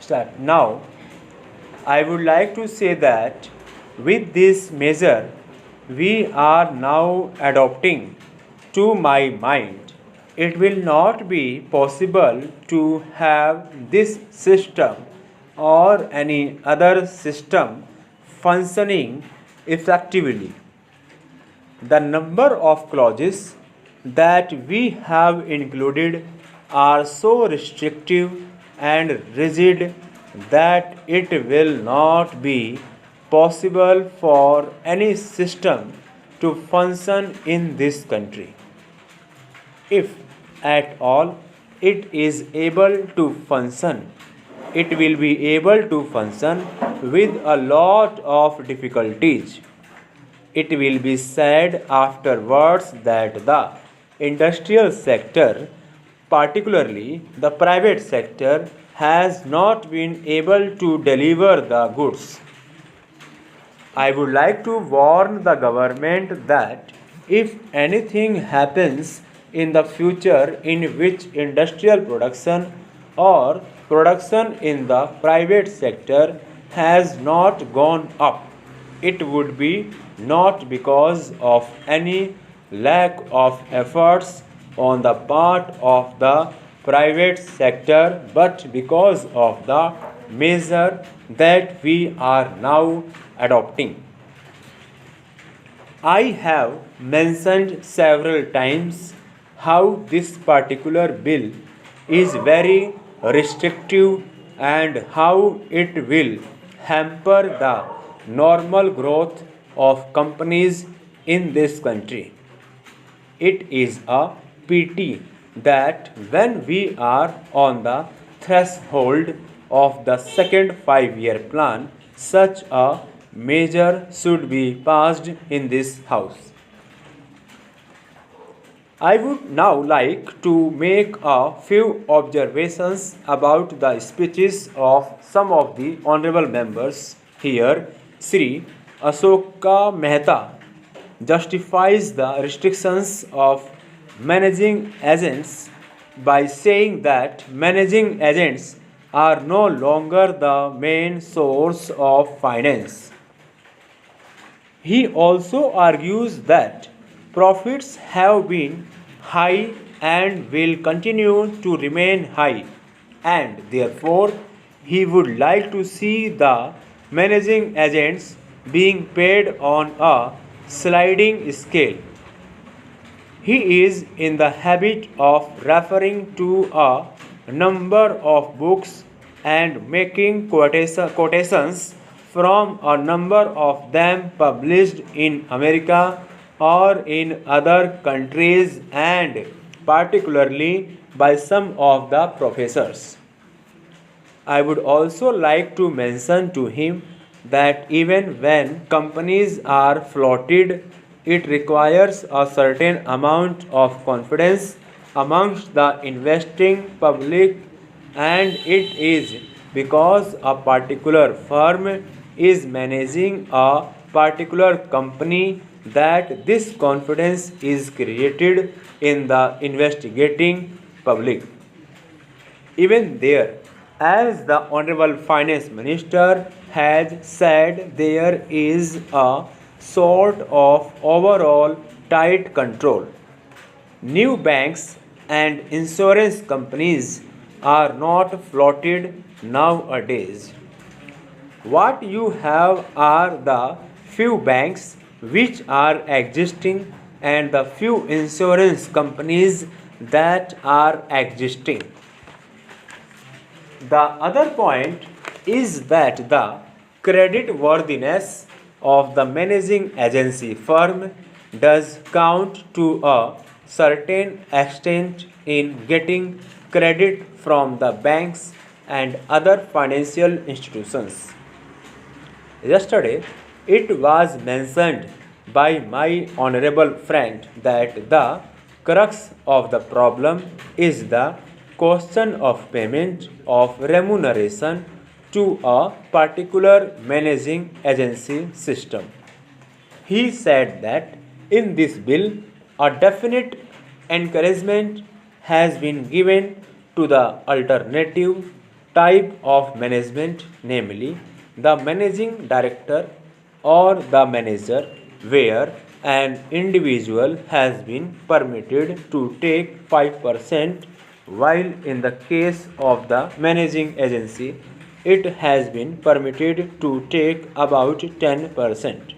start. Now, I would like to say that with this measure, we are now adopting, to my mind, it will not be possible to have this system or any other system functioning effectively. The number of clauses that we have included are so restrictive and rigid that it will not be possible for any system to function in this country. If at all it is able to function, it will be able to function with a lot of difficulties. It will be said afterwards that the industrial sector, particularly the private sector, has not been able to deliver the goods. I would like to warn the government that if anything happens in the future in which industrial production or production in the private sector has not gone up, it would be not because of any lack of efforts on the part of the private sector, but because of the measure that we are now adopting. I have mentioned several times how this particular bill is very restrictive and how it will hamper the normal growth of companies in this country. It is a pity that when we are on the threshold of the second 5 year plan, such a measure should be passed in this House. I would now like to make a few observations about the speeches of some of the honorable members here. Sri Ashoka Mehta justifies the restrictions of managing agents by saying that managing agents are no longer the main source of finance. He also argues that profits have been high and will continue to remain high, and therefore he would like to see the managing agents being paid on a sliding scale. He is in the habit of referring to a number of books and making quotations from a number of them published in America or in other countries, and particularly by some of the professors. I would also like to mention to him that even when companies are floated, it requires a certain amount of confidence amongst the investing public, and it is because a particular firm is managing a particular company that this confidence is created in the investigating public. Even there, as the Honorable Finance Minister has said, there is a sort of overall tight control. New banks and insurance companies are not floated nowadays. What you have are the few banks which are existing and the few insurance companies that are existing. The other point is that the credit worthiness of the managing agency firm does count to a certain extent in getting credit from the banks and other financial institutions. Yesterday, it was mentioned by my honorable friend that the crux of the problem is the question of payment of remuneration to a particular managing agency system. He said that in this bill, a definite encouragement has been given to the alternative type of management, namely the managing director or the manager, where an individual has been permitted to take 5%, while in the case of the managing agency, it has been permitted to take about 10%.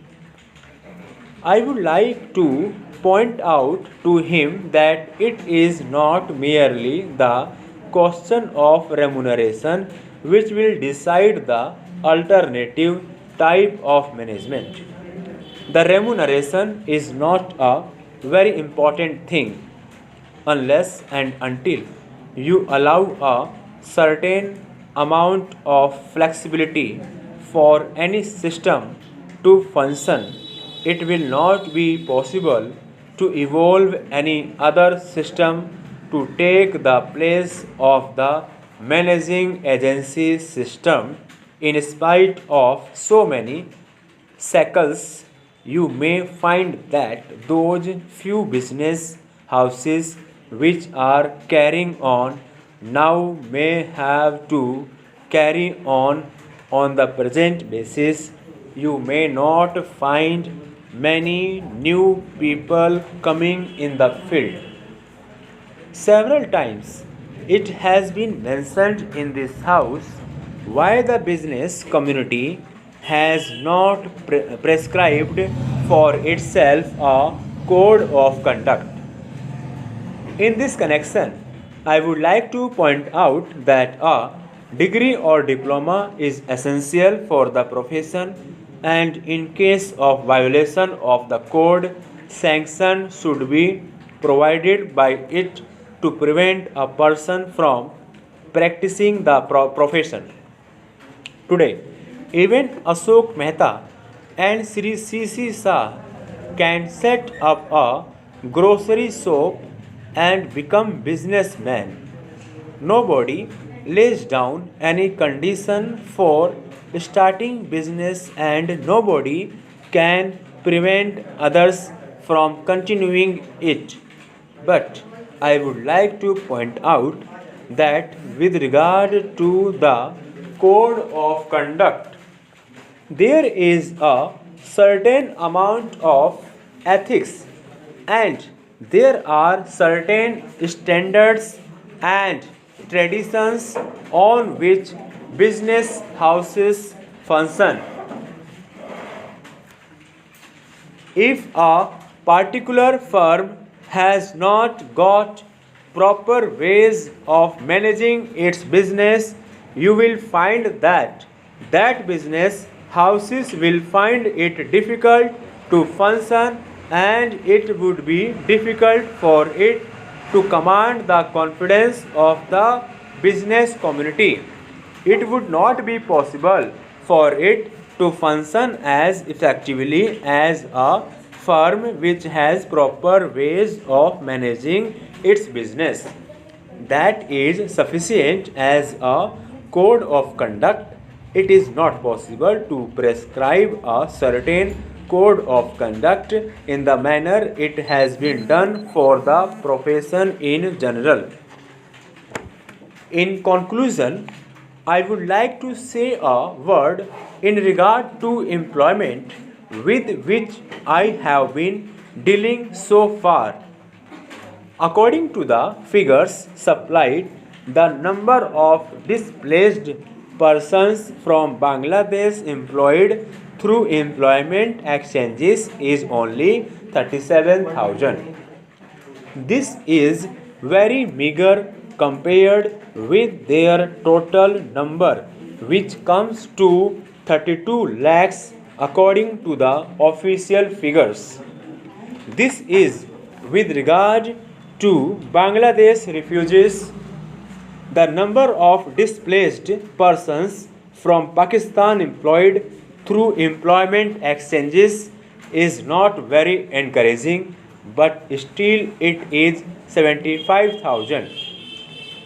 I would like to point out to him that it is not merely the question of remuneration which will decide the alternative type of management. The remuneration is not a very important thing unless and until you allow a certain amount of flexibility for any system to function. It will not be possible to evolve any other system to take the place of the managing agency system. In spite of so many shackles, you may find that those few business houses which are carrying on now may have to carry on the present basis. You may not find many new people coming in the field. Several times it has been mentioned in this house why the business community has not prescribed for itself a code of conduct. In this connection, I would like to point out that a degree or diploma is essential for the profession, and in case of violation of the code, sanction should be provided by it to prevent a person from practicing the profession. Today, even Ashok Mehta and Sri C.C. Shah can set up a grocery shop and become businessmen. Nobody lays down any condition for starting business, and nobody can prevent others from continuing it. But I would like to point out that with regard to the code of conduct, there is a certain amount of ethics, and there are certain standards and traditions on which business houses function. If a particular firm has not got proper ways of managing its business, you will find that business houses will find it difficult to function, and it would be difficult for it to command the confidence of the business community. It would not be possible for it to function as effectively as a firm which has proper ways of managing its business. That is sufficient as a code of conduct. It is not possible to prescribe a certain code of conduct in the manner it has been done for the profession in general. In conclusion, I would like to say a word in regard to employment with which I have been dealing so far. According to the figures supplied, the number of displaced persons from Bangladesh employed through employment exchanges is only 37,000. This is very meager compared with their total number, which comes to 32 lakhs according to the official figures. This is with regard to Bangladesh refugees. The number of displaced persons from Pakistan employed through employment exchanges is not very encouraging, but still it is 75,000.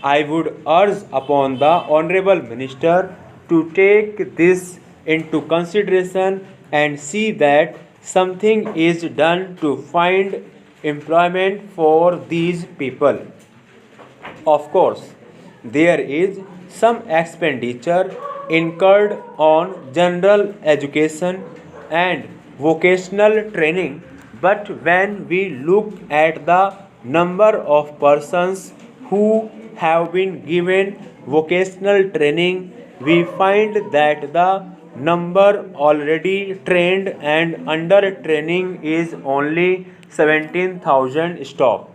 I would urge upon the Honorable Minister to take this into consideration and see that something is done to find employment for these people. Of course, there is some expenditure incurred on general education and vocational training, but when we look at the number of persons who have been given vocational training, we find that the number already trained and under training is only 17,000 stop.